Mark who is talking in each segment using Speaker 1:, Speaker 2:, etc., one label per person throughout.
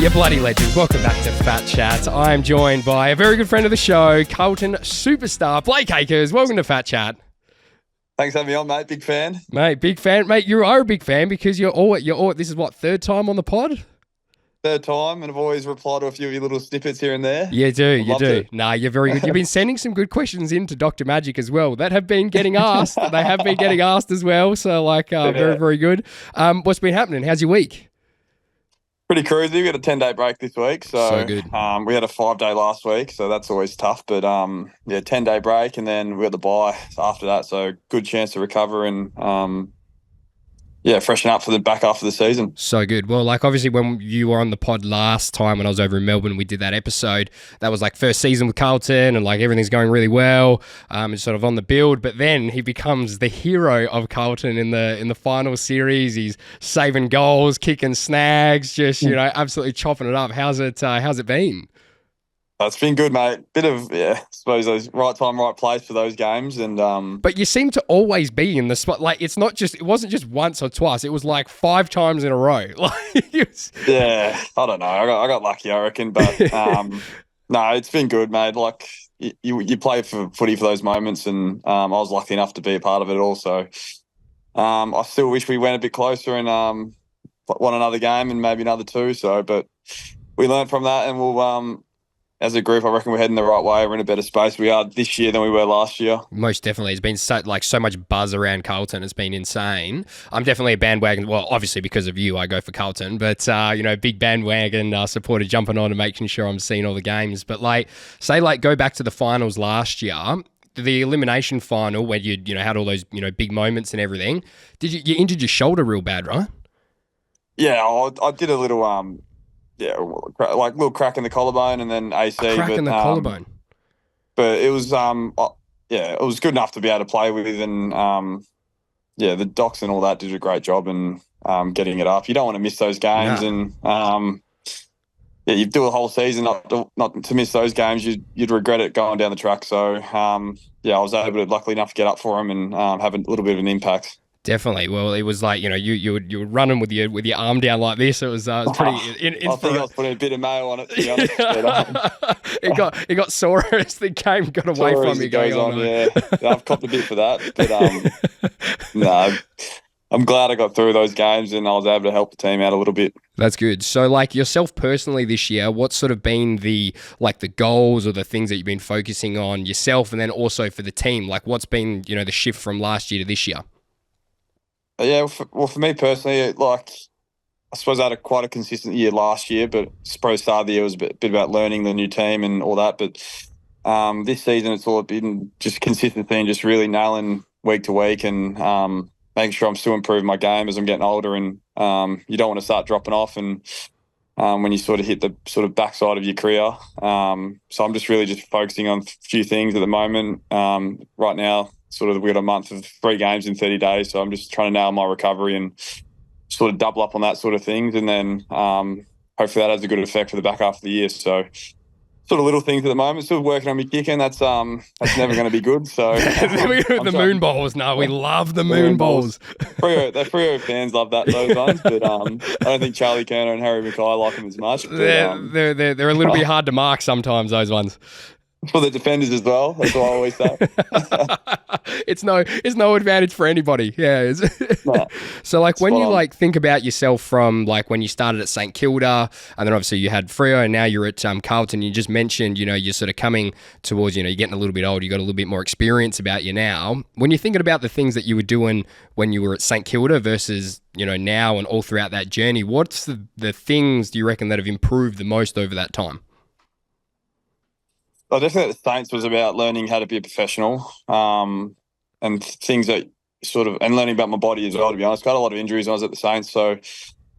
Speaker 1: You bloody legends. Welcome back to FatChat. I'm joined by a very good friend of the show, Carlton superstar Blake Akers. Welcome to FatChat.
Speaker 2: Thanks for having me on, mate. Big fan.
Speaker 1: Mate, big fan. Mate, you are a big fan because you're all this is what, third time on the pod?
Speaker 2: Third time, and I've always replied to a few of your little snippets here and there.
Speaker 1: You do. Nah, you're very good. You've been sending some good questions in to Dr. Majic as well. That have been getting asked. They have been getting asked as well. So, very, very good. What's been happening? How's your week?
Speaker 2: Pretty cruisy. We got a 10-day break this week. So
Speaker 1: good.
Speaker 2: We had a 5-day last week, so that's always tough. But, 10-day break, and then we got the bye after that. So good chance to recover and, freshen up for the back half of the season.
Speaker 1: So good. Well, obviously when you were on the pod last time when I was over in Melbourne, we did that episode. That was first season with Carlton and everything's going really well. It's sort of on the build, but then he becomes the hero of Carlton in the final series. He's saving goals, kicking snags, just, absolutely chopping it up. How's it been?
Speaker 2: It's been good, mate. Bit of, I suppose those right time, right place for those games. And
Speaker 1: But you seem to always be in the spot. It wasn't just once or twice. It was 5 times in a row.
Speaker 2: Yeah, I don't know. I got lucky, I reckon. But no, it's been good, mate. You play for footy for those moments, and I was lucky enough to be a part of it also. I still wish we went a bit closer and won another game and maybe another 2. But we learned from that, and we'll as a group, I reckon we're heading the right way. We're in a better space we are this year than we were last year.
Speaker 1: Most definitely. It's been so much buzz around Carlton. It's been insane. I'm definitely a bandwagon. Well, obviously because of you, I go for Carlton. But, big bandwagon supporter jumping on and making sure I'm seeing all the games. But, go back to the finals last year, the elimination final when you had all those, big moments and everything. You injured your shoulder real bad, right?
Speaker 2: Yeah, I did a little... little crack in the collarbone and then AC.
Speaker 1: In the collarbone.
Speaker 2: But it was, it was good enough to be able to play with, and the docs and all that did a great job in getting it up. You don't want to miss those games, and you do a whole season not to miss those games. You'd regret it going down the track. So I was luckily enough to get up for him and have a little bit of an impact.
Speaker 1: Definitely. Well, it was you were running with your arm down like this. It was pretty.
Speaker 2: I think I was putting a bit of mayo on it, to be honest. But,
Speaker 1: it got sore as the game got away from you.
Speaker 2: Goes on, yeah. I've copped a bit for that, but no. I'm glad I got through those games and I was able to help the team out a little bit.
Speaker 1: That's good. So, yourself personally this year, what's sort of been the goals or the things that you've been focusing on yourself, and then also for the team? What's been the shift from last year to this year?
Speaker 2: Yeah, for me personally, I suppose I had quite a consistent year last year, but probably start of the year was a bit about learning the new team and all that. But this season, it's all been just consistency and just really nailing week to week and making sure I'm still improving my game as I'm getting older. And you don't want to start dropping off and when you sort of hit the sort of backside of your career. So I'm just really just focusing on a few things at the moment. Right now, we got a month of 3 games in 30 days. So I'm just trying to nail my recovery and sort of double up on that sort of things. And then hopefully that has a good effect for the back half of the year. So sort of little things at the moment. Still working on my kicking. That's never going to be good. So
Speaker 1: the moon balls. No, we love the moon balls.
Speaker 2: The Freo fans love those ones, but I don't think Charlie Kerner and Harry Mackay like them as much. But,
Speaker 1: they're a little bit hard to mark sometimes, those ones.
Speaker 2: For the defenders as well. That's what I always say.
Speaker 1: It's no advantage for anybody. Yeah.
Speaker 2: No,
Speaker 1: so when you think about yourself from when you started at St Kilda, and then obviously you had Freo, and now you're at Carlton. You just mentioned you're sort of coming towards you're getting a little bit older. You got a little bit more experience about you now. When you're thinking about the things that you were doing when you were at St Kilda versus now and all throughout that journey, what's the things do you reckon that have improved the most over that time?
Speaker 2: I definitely think the Saints was about learning how to be a professional and things that and learning about my body as well, to be honest. I had a lot of injuries when I was at the Saints, so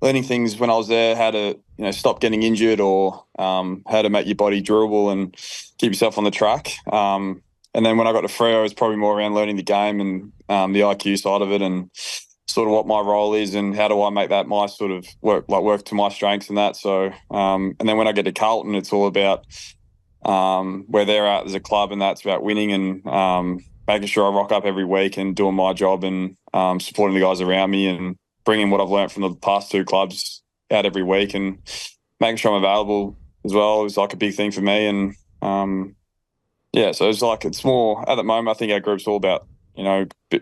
Speaker 2: learning things when I was there, how to stop getting injured or how to make your body durable and keep yourself on the track. And then when I got to Freo, it was probably more around learning the game and the IQ side of it and sort of what my role is and how do I make that my sort of work to my strengths and that. So and then when I get to Carlton, it's all about where they're at as a club, and that's about winning and making sure I rock up every week and doing my job and supporting the guys around me and bringing what I've learned from the past 2 clubs out every week and making sure I'm available as well is like a big thing for me. And yeah, so it's like it's more at the moment. I think our group's all about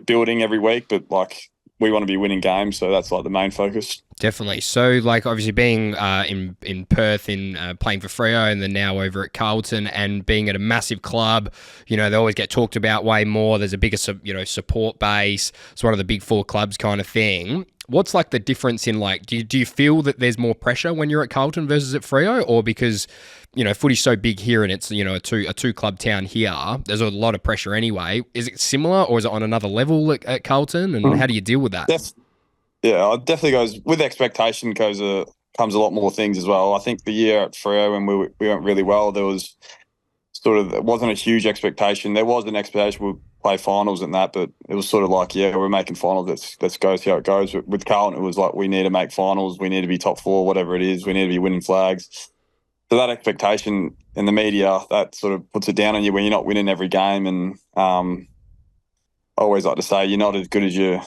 Speaker 2: building every week, but like we want to be winning games, so that's like the main focus.
Speaker 1: Definitely. So, like, obviously being in Perth, playing for Freo, and then now over at Carlton, and being at a massive club, they always get talked about way more. There's a bigger, support base. It's one of the big four clubs kind of thing. What's like the difference in like, do you feel that there's more pressure when you're at Carlton versus at Freo, or because footy's so big here and it's a two club town here, there's a lot of pressure anyway. Is it similar, or is it on another level at Carlton, and how do you deal with that?
Speaker 2: Yeah, it definitely goes with expectation. Comes a lot more things as well. I think the year at Freo when we went really well, there was it wasn't a huge expectation. There was an expectation we'd play finals and that, but it was sort of like, yeah, we're making finals. Let's go see how it goes. But with Carlton, it was like we need to make finals. We need to be top four, whatever it is. We need to be winning flags. So that expectation in the media, that sort of puts it down on you when you're not winning every game. And I always like to say, you're not as good as you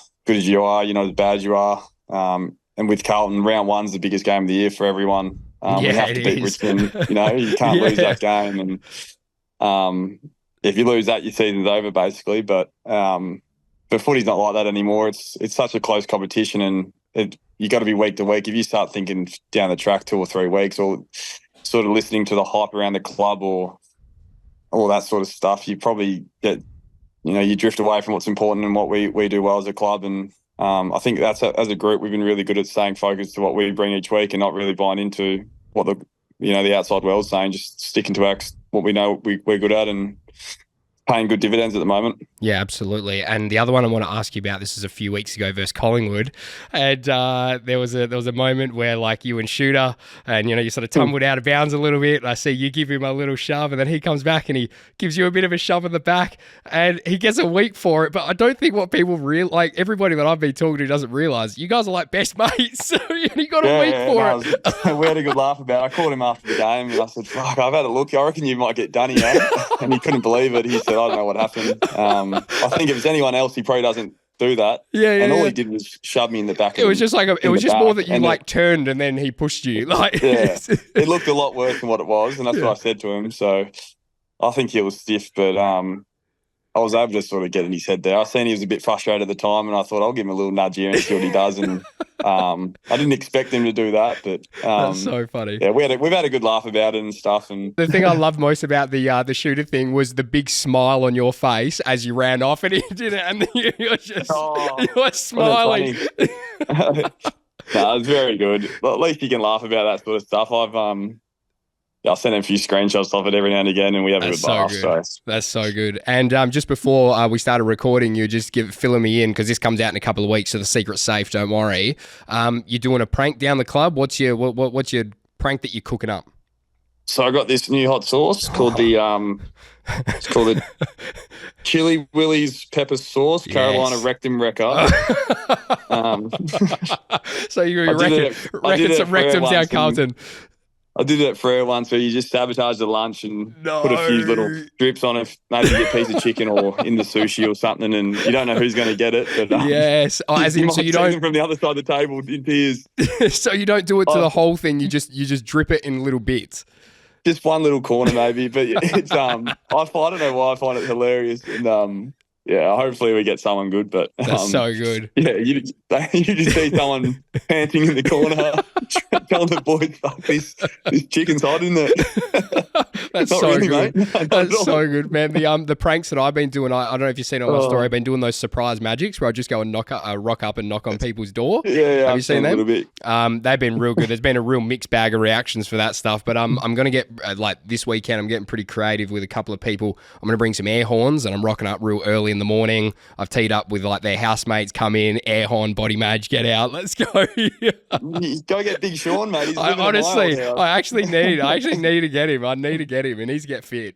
Speaker 2: are, you're not as bad as you are. And with Carlton, round one's the biggest game of the year for everyone. We have to beat Richmond. You can't lose that game. And if you lose that, your season's over basically. But footy's not like that anymore. It's such a close competition, and you got to be week to week. If you start thinking down the track 2 or 3 weeks, or sort of listening to the hype around the club or all that sort of stuff, you probably get, you drift away from what's important and what we do well as a club. And I think that's as a group, we've been really good at staying focused to what we bring each week and not really buying into what the outside world's saying, just sticking to what we know we're good at and paying good dividends at the moment.
Speaker 1: Yeah, absolutely. And the other one I want to ask you about, this is a few weeks ago versus Collingwood, and there was a moment where like you and Shooter, and you sort of tumbled out of bounds a little bit. I see you give him a little shove, and then he comes back and he gives you a bit of a shove in the back, and he gets a week for it. But I don't think what people everybody that I've been talking to doesn't realise, you guys are like best mates. So you got a week for it.
Speaker 2: We had a good laugh about it. I called him after the game and I said, "Fuck, I've had a look. I reckon you might get done here." And he couldn't believe it. He said, "I don't know what happened." I think if it's anyone else, he probably doesn't do that. And all he did was shove me in the back.
Speaker 1: It was just like it was just more that you turned and then he pushed you.
Speaker 2: It looked a lot worse than what it was, and that's what I said to him. So I think he was stiff, but I was able to sort of get in his head there. I seen he was a bit frustrated at the time, and I thought I'll give him a little nudge here and see what he does. And I didn't expect him to do that, but
Speaker 1: that's so funny.
Speaker 2: Yeah, we've had a good laugh about it and stuff. And
Speaker 1: the thing I loved most about the Shooter thing was the big smile on your face as you ran off, and he did it, and you were smiling.
Speaker 2: No, it was very good. At least you can laugh about that sort of stuff. I'll send him a few screenshots of it every now and again, and we have a good laugh. So.
Speaker 1: That's so good. And just before we started recording, you just filling me in, because this comes out in a couple of weeks, so the secret's safe, don't worry. You're doing a prank down the club. What's your prank that you're cooking up?
Speaker 2: So I got this new hot sauce called it's called the Chili Willie's Pepper Sauce, yes. Carolina Rectum Wrecker.
Speaker 1: So you reckon some rectums down Carlton.
Speaker 2: I did it at Freo once, where you just sabotage the lunch and put a few little strips on it, maybe a piece of chicken or in the sushi or something, and you don't know who's going to get it. But
Speaker 1: yes, as in, so you don't
Speaker 2: them from the other side of the table in tears.
Speaker 1: So you don't do it to the whole thing. You just drip it in little bits.
Speaker 2: Just one little corner, maybe. But it's I don't know why I find it hilarious. And yeah, hopefully we get someone good. But
Speaker 1: that's so good.
Speaker 2: Yeah, you just see someone panting in the corner, telling the boys, "Fuck, this chicken's hot, isn't it?"
Speaker 1: That's so really, good. That's so good, man. The pranks that I've been doing, I don't know if you've seen it on my story. I've been doing those surprise magics where I just go and rock up and knock on people's door.
Speaker 2: Yeah.
Speaker 1: Have you seen them?
Speaker 2: A little bit.
Speaker 1: They've been real good. There's been a real mixed bag of reactions for that stuff. But I'm gonna get this weekend. I'm getting pretty creative with a couple of people. I'm gonna bring some air horns, and I'm rocking up real early in the morning. I've teed up with their housemates. Come in, air horn, body mag, get out. Let's go.
Speaker 2: Go get Big Sean, mate.
Speaker 1: I actually need to get him. I need to get him. He needs to get fit.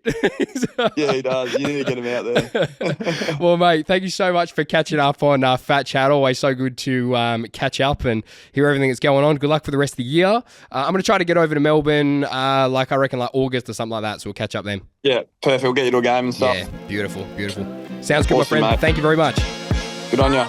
Speaker 2: Yeah, he does. You need to get him out there.
Speaker 1: Well, mate, thank you so much for catching up on FatChat. Always so good to catch up and hear everything that's going on. Good luck for the rest of the year. I'm going to try to get over to Melbourne, I reckon August or something like that. So we'll catch up then.
Speaker 2: Yeah, perfect. We'll get you to a game and stuff.
Speaker 1: Yeah, beautiful. Sounds good, awesome, my friend. Mate. Thank you very much.
Speaker 2: Good on you.